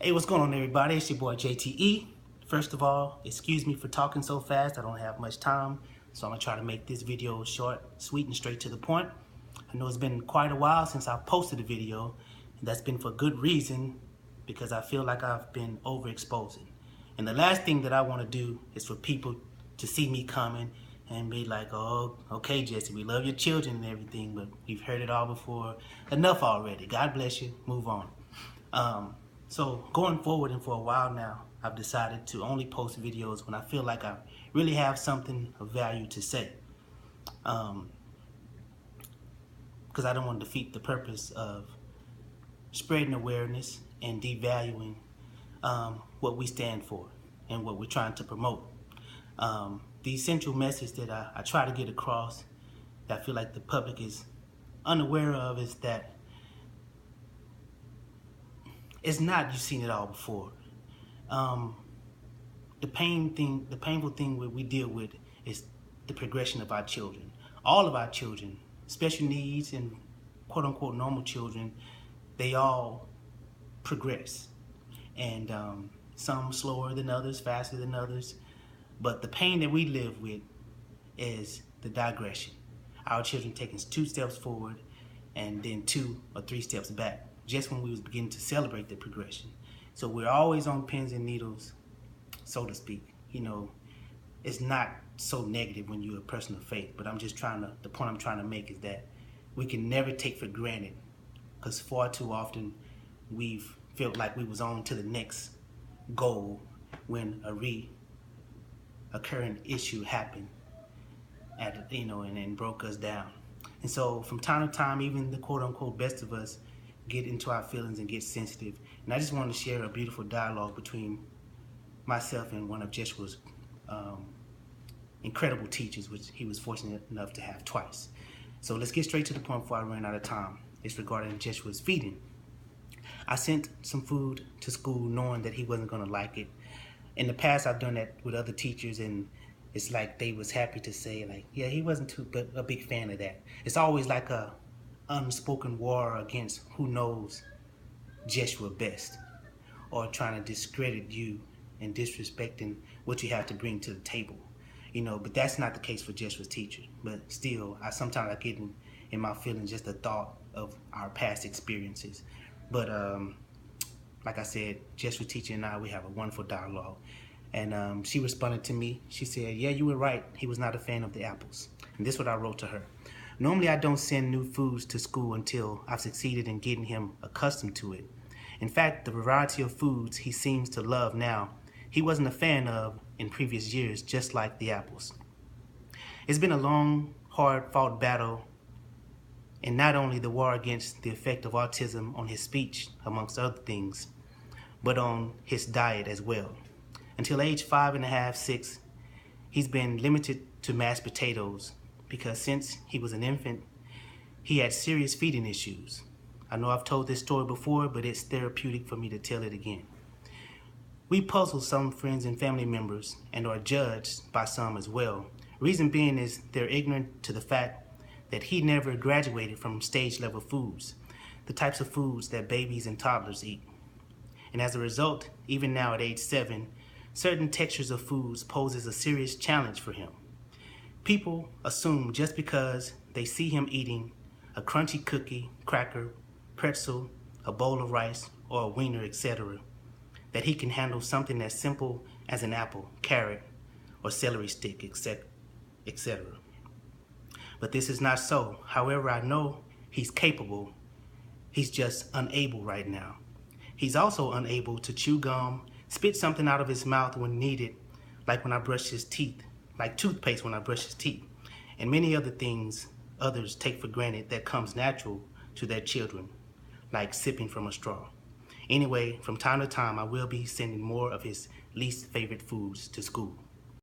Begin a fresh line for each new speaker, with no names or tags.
Hey, what's going on, everybody? It's your boy JTE. First of all, excuse me for talking so fast. I don't have much time, so I'm gonna try to make this video short, sweet, and straight to the point. I know it's been quite a while since I posted a video, and that's been for good reason, because I feel like I've been overexposing. And the last thing that I want to do is for people to see me coming and be like, oh, okay, Jesse, we love your children and everything, but we've heard it all before. Enough already. God bless you. Move on. So going forward and for a while now, I've decided to only post videos when I feel like I really have something of value to say. Because I don't want to defeat the purpose of spreading awareness and devaluing what we stand for and what we're trying to promote. The essential message that I try to get across that I feel like the public is unaware of is that it's not you've seen it all before. The painful thing we deal with is the progression of our children. All of our children, special needs and quote unquote normal children, they all progress. And some slower than others, faster than others. But the pain that we live with is the digression. Our children taking 2 steps forward and then 2 or 3 steps back, just when we was beginning to celebrate the progression. So we're always on pins and needles, so to speak. You know, it's not so negative when you're a person of faith, but the point I'm trying to make is that we can never take for granted, because far too often we've felt like we was on to the next goal when a reoccurring issue happened and broke us down. And so from time to time, even the quote unquote best of us get into our feelings and get sensitive. And I just wanted to share a beautiful dialogue between myself and one of Jeshua's incredible teachers, which he was fortunate enough to have twice. So let's get straight to the point before I run out of time. It's regarding Jeshua's feeding. I sent some food to school knowing that he wasn't going to like it. In the past, I've done that with other teachers, and it's like they was happy to say, like, yeah, he wasn't a big fan of that. It's always like a unspoken war against who knows Jeshua best, or trying to discredit you and disrespecting what you have to bring to the table. But that's not the case for Jeshua's teacher. But still, sometimes I get in my feelings just the thought of our past experiences. But like I said, Jeshua's teacher and we have a wonderful dialogue. And she responded to me. She said, yeah, you were right. He was not a fan of the apples. And this is what I wrote to her. Normally, I don't send new foods to school until I've succeeded in getting him accustomed to it. In fact, the variety of foods he seems to love now, he wasn't a fan of in previous years, just like the apples. It's been a long, hard-fought battle, and not only the war against the effect of autism on his speech, amongst other things, but on his diet as well. Until age 5.5, 6, he's been limited to mashed potatoes, because since he was an infant, he had serious feeding issues. I know I've told this story before, but it's therapeutic for me to tell it again. We puzzle some friends and family members and are judged by some as well. Reason being is they're ignorant to the fact that he never graduated from stage level foods, the types of foods that babies and toddlers eat. And as a result, even now at age 7, certain textures of foods poses a serious challenge for him. People assume just because they see him eating a crunchy cookie, cracker, pretzel, a bowl of rice, or a wiener, etc., that he can handle something as simple as an apple, carrot, or celery stick, etc. But this is not so. However, I know he's capable. He's just unable right now. He's also unable to chew gum, spit something out of his mouth when needed, like when I brush his teeth, like toothpaste when I brush his teeth, and many other things others take for granted that comes natural to their children, like sipping from a straw. Anyway, from time to time, I will be sending more of his least favorite foods to school.